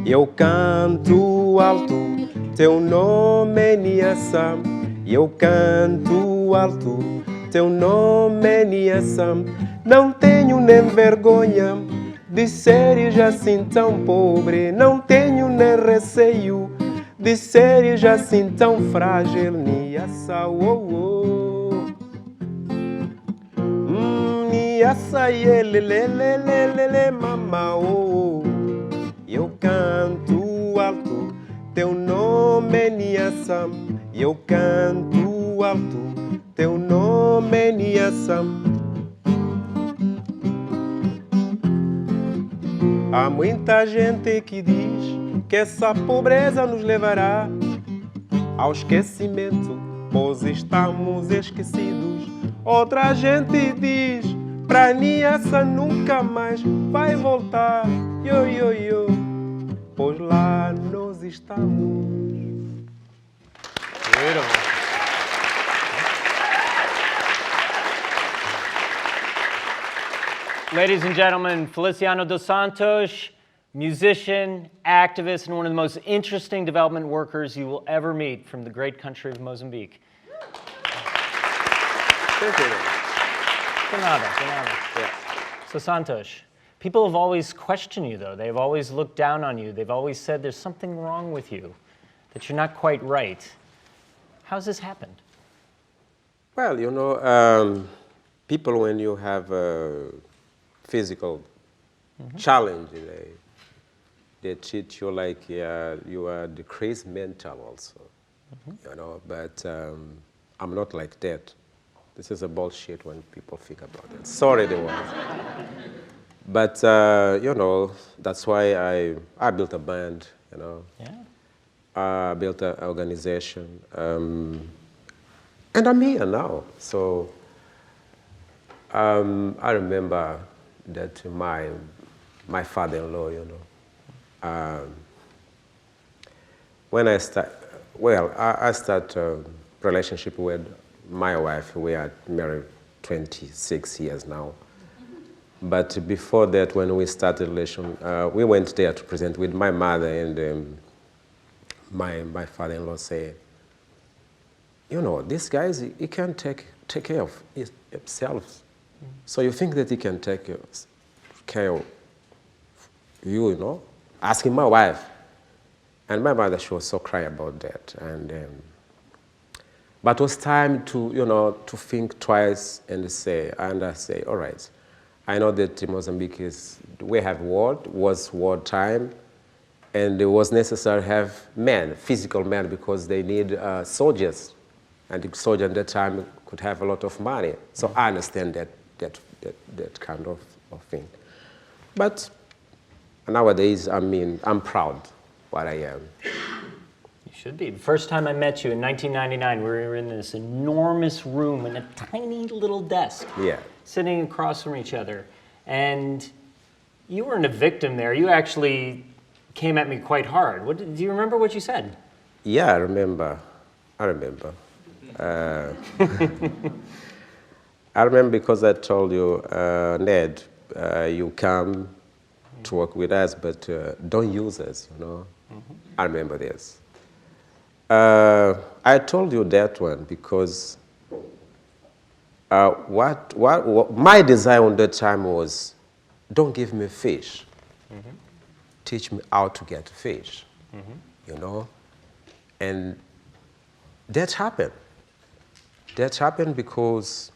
Eu canto alto, teu nome é Niassa. Eu canto alto, teu nome é Niassa. Não tenho nem vergonha de seres assim tão pobre. Não tenho nem receio de seres assim tão frágil. Niassa, oh, oh. Niassa, ele, mama, oh. Eu canto alto, teu nome é Niassa. Eu canto alto, teu nome é Niassa. Há muita gente que diz que essa pobreza nos levará ao esquecimento, pois estamos esquecidos. Outra gente diz, pra Niassa nunca mais vai voltar. Yo, yo, yo, pois lá nós estamos. Beautiful. Ladies and gentlemen, Feliciano dos Santos, musician, activist, and one of the most interesting development workers you will ever meet from the great country of Mozambique. Yeah. So Santos, people have always questioned you though. They've always looked down on you. They've always said there's something wrong with you, that you're not quite right. How's this happened? Well, you know, people when you have physical challenge, they treat you like you are decreased mental also, you know, but I'm not like that. This is a bullshit when people think about it. Sorry, the ones. But, you know, that's why I built a band, you know. Yeah. I built an organization. And I'm here now. So I remember that my father-in-law, you know, when I start a relationship with my wife. We are married 26 years now. But before that, when we started relation, we went there to present with my mother, and my father-in-law said, you know, this guy, he can't take care of himself. So you think that he can take care of you, you know? Asking my wife. And my mother, she was so cry about that. And but it was time to, you know, to think twice and say, and I say, all right, I know that Mozambique we have was war time, and it was necessary to have men, physical men, because they need soldiers. And the soldier at that time could have a lot of money. So I understand that kind of thing. But nowadays, I mean, I'm proud what I am. You should be. The first time I met you in 1999, we were in this enormous room in a tiny little desk, sitting across from each other. And you weren't a victim there. You actually came at me quite hard. Do you remember what you said? Yeah, I remember. I remember because I told you, Ned, you come to work with us, but don't use us, you know. I remember this. I told you that one because what my desire on that time was, don't give me fish. Teach me how to get fish, you know. And that happened. That happened because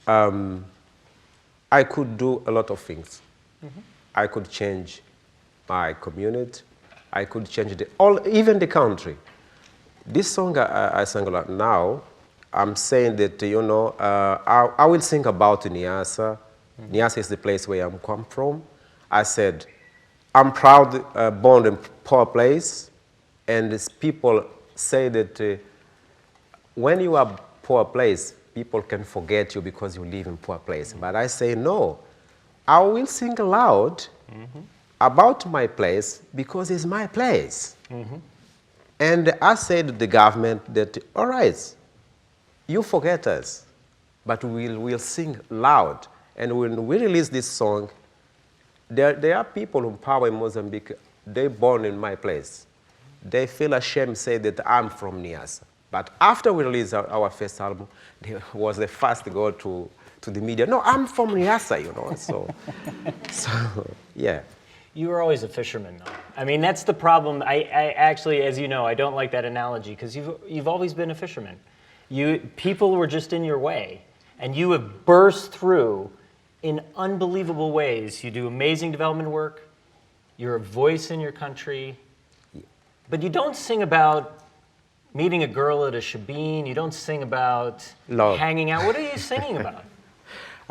I could do a lot of things. I could change my community. I could change even the country. This song I sang a lot now, I'm saying that, you know, I will sing about Niassa. Niassa is the place where I come from. I said, I'm proud, born in poor place, and these people say that when you are poor place, people can forget you because you live in poor place. But I say, no, I will sing loud about my place because it's my place. And I said to the government that, all right, you forget us, but we'll sing loud. And when we release this song, there are people in power in Mozambique, they're born in my place. They feel ashamed to say that I'm from Niassa. But after we released our first album, they was the first to go to the media. No, I'm from Niassa, you know. So yeah. You were always a fisherman, though. I mean, that's the problem. I actually, as you know, I don't like that analogy because you've always been a fisherman. People were just in your way, and you have burst through in unbelievable ways. You do amazing development work. You're a voice in your country. But you don't sing about meeting a girl at a shebeen. You don't sing about hanging out. What are you singing about?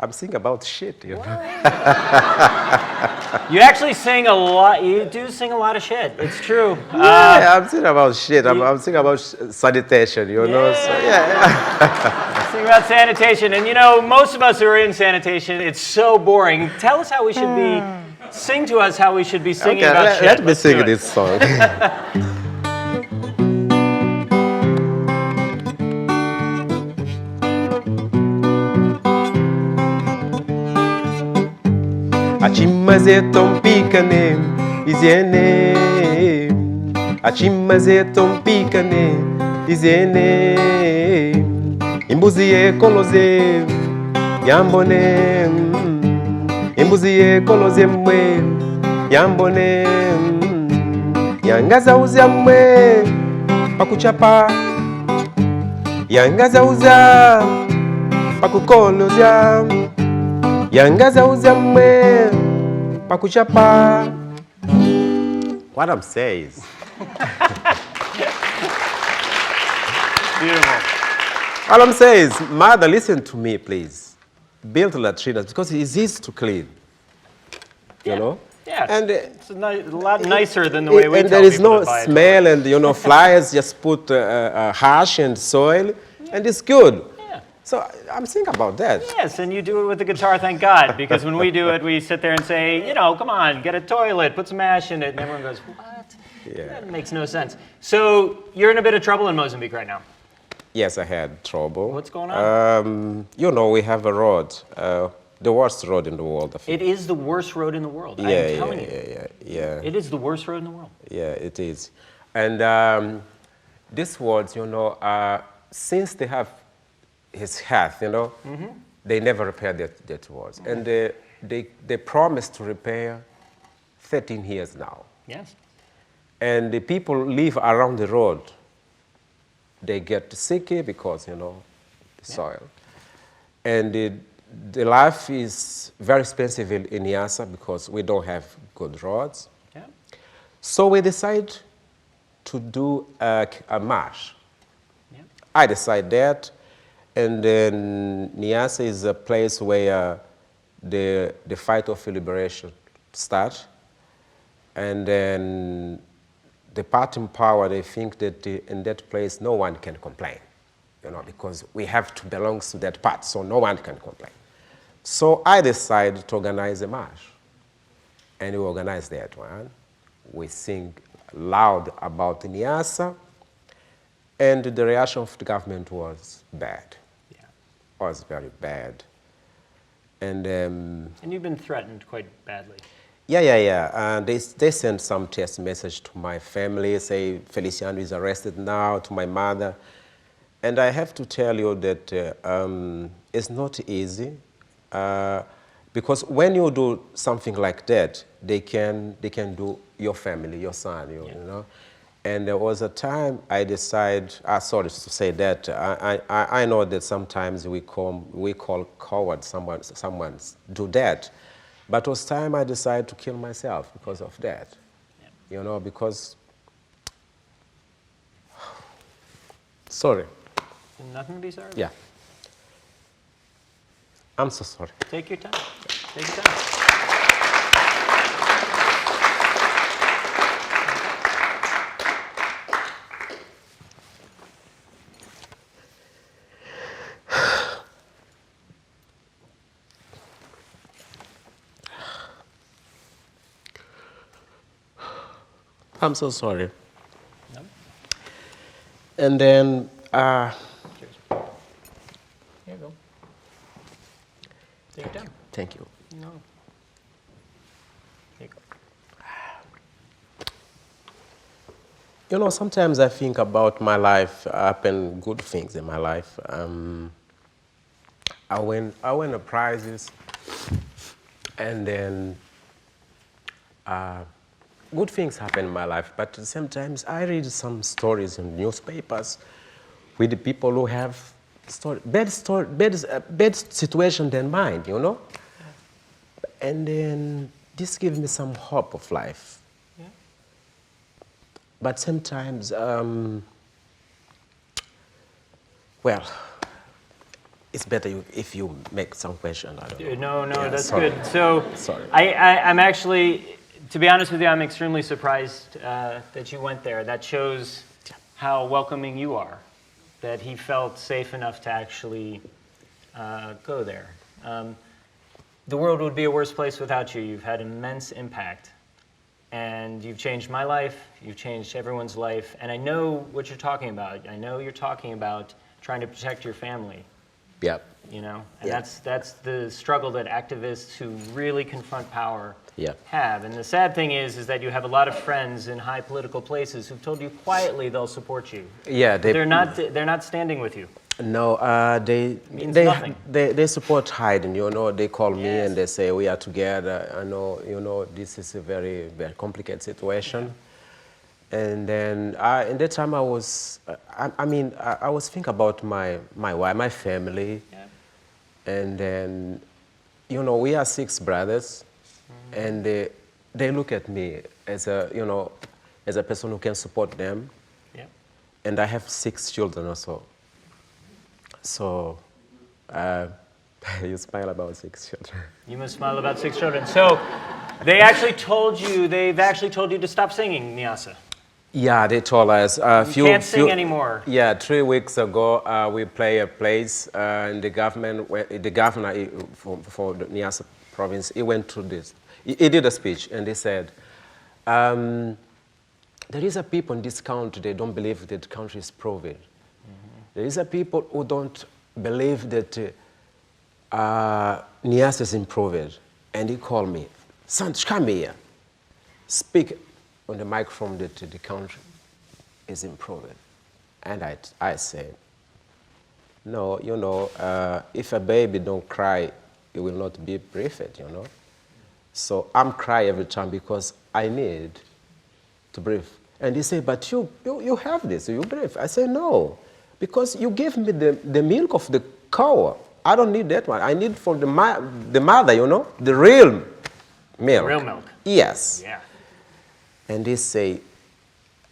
I'm singing about shit, you know. You actually sing a lot. You do sing a lot of shit. It's true. Yeah, I'm singing about shit. I'm singing about sanitation, you know. So, yeah. Sing about sanitation. And, you know, most of us who are in sanitation, it's so boring. Tell us how we should be. Sing to us how we should be singing about shit. Let me sing this song. Achimazetom pikane izene. Achimazetom pikane izene. Imbuzi ekoloze yambone. Imbuzi ekoloze mwe yambone. Yangaza uza mwe pakuchapa. Yangaza uza pakukoloza. Yangaza uza mwe pakuchapa. What I'm saying is beautiful. All I'm saying is, mother, listen to me, please. Build latrinas because it's easy to clean. You know? Yeah. And it's a lot nicer than the way we and tell there is people no to buy smell, and you know, flies just put hash and soil, and it's good. So I'm thinking about that. Yes, and you do it with the guitar, thank God, because when we do it, we sit there and say, you know, come on, get a toilet, put some ash in it, and everyone goes, what? Yeah. That makes no sense. So you're in a bit of trouble in Mozambique right now. Yes, I had trouble. What's going on? You know, we have a road, the worst road in the world. It is the worst road in the world. Yeah, I'm telling you. Yeah. It is the worst road in the world. Yeah, it is. And these words, you know, since they have his health, you know, they never repair that words. And they promised to repair 13 years now. Yes. And the people live around the road. They get sick because, you know, the soil. And the life is very expensive in Niassa because we don't have good roads. Yeah. So we decide to do a march. Yeah. I decide that. And then Niassa is a place where the fight of liberation starts. And then the party in power, they think that in that place no one can complain, you know, because we have to belong to that part, so no one can complain. So I decided to organize a march. And we organized that one. We sing loud about Niassa, and the reaction of the government was bad. Was very bad. And you've been threatened quite badly. Yeah. They sent some text message to my family, say Feliciano is arrested now, to my mother. And I have to tell you that it's not easy because when you do something like that, they can do your family, your son, you know. And there was a time I decided, sorry to say that, I know that sometimes we call coward someone do that. But it was time I decided to kill myself because of that. You know, because, sorry. Nothing to be sorry about. Yeah. I'm so sorry. Take your time. Take your time. I'm so sorry. No. And then, Cheers. Here you go. Take your time. Thank you. No. You know, sometimes I think about my life, happen good things in my life. I win the prizes, and then good things happen in my life. But sometimes I read some stories in newspapers with the people who have bad situation than mine, you know. And then this gives me some hope of life. Yeah. But sometimes, well, it's better if you make some question. I don't know. No, yeah, that's sorry. good. So sorry. I'm actually, to be honest with you, I'm extremely surprised that you went there. That shows how welcoming you are, that he felt safe enough to actually go there. The world would be a worse place without you. You've had immense impact. And you've changed my life, you've changed everyone's life, and I know what you're talking about. I know you're talking about trying to protect your family. Yep. You know, and that's the struggle that activists who really confront power have. And the sad thing is that you have a lot of friends in high political places who've told you quietly they'll support you. Yeah, they're not standing with you. No, they support hiding. You know, they call me and they say we are together. I know, you know, this is a very, very complicated situation. Yeah. And then in that time I was, I was thinking about my wife, my family, and then, you know, we are 6 brothers, and they look at me as a, you know, as a person who can support them. Yeah. And I have 6 children also. So, you smile about 6 children. You must smile about 6 children. So, they've actually told you to stop singing, Niassa. Yeah, they told us. You can't sing anymore. Yeah, 3 weeks ago, we play a place, and the governor for the Niassa Province, he went through this. He did a speech, and he said, there is a people in this country, they don't believe that the country is proven. There is a people who don't believe that Niassa is improved. And he called me, Santos, come here. Speak on the microphone that the country is improving. And I said, no, you know, if a baby don't cry, it will not be breathed, you know. So I'm crying every time because I need to breathe. And he said, but you have this, you breathe. I said, no. Because you gave me the milk of the cow. I don't need that one. I need for the mother, you know, the real milk. Real milk. Yes. Yeah. And he say,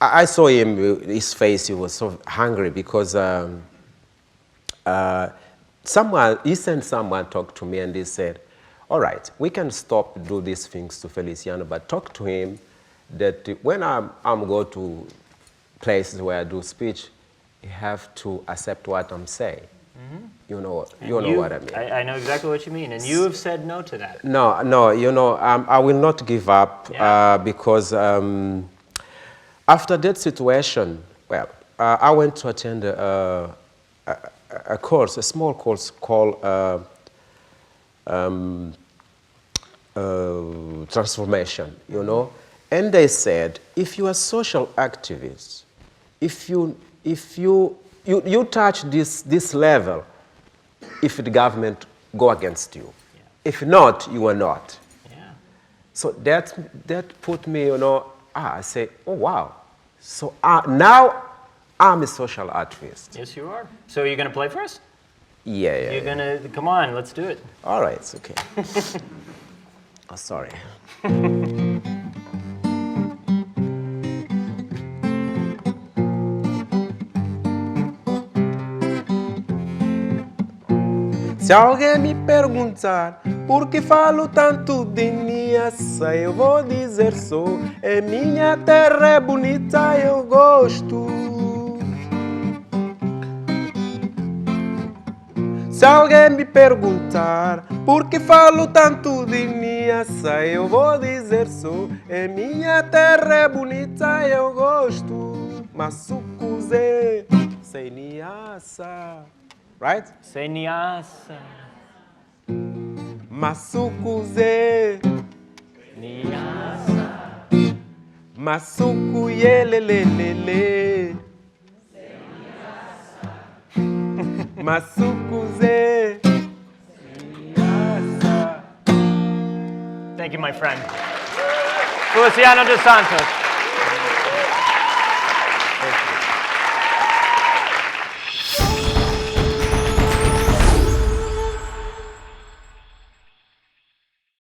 I saw him, his face, he was so hungry because he sent someone talk to me and he said, all right, we can stop do these things to Feliciano, but talk to him that when I'm go to places where I do speech, you have to accept what I'm saying. Mm-hmm. You know what I mean. I know exactly what you mean, and you have said no to that. No, you know, I will not give up because after that situation, well, I went to attend a course, a small course called transformation, you know, and they said, if you are a social activist, if you touch this level, if the government go against you. Yeah. If not, you are not. Yeah. So that put me, you know, I say, oh wow. So now I'm a social activist. Yes, you are. So you're going to play for us? Yeah. You're going to, come on, let's do it. All right, it's okay. Oh, sorry. Se alguém me perguntar por que falo tanto de Niassa, eu vou dizer sou. É minha terra, é bonita, eu gosto. Se alguém me perguntar por que falo tanto de Niassa, eu vou dizer sou. É minha terra, é bonita, eu gosto. Massukos sei Niassa. Right? Say Niassa. Massukos Niassa. Masuku yelelelele. Masuku ze. Thank you, my friend. Feliciano dos Santos.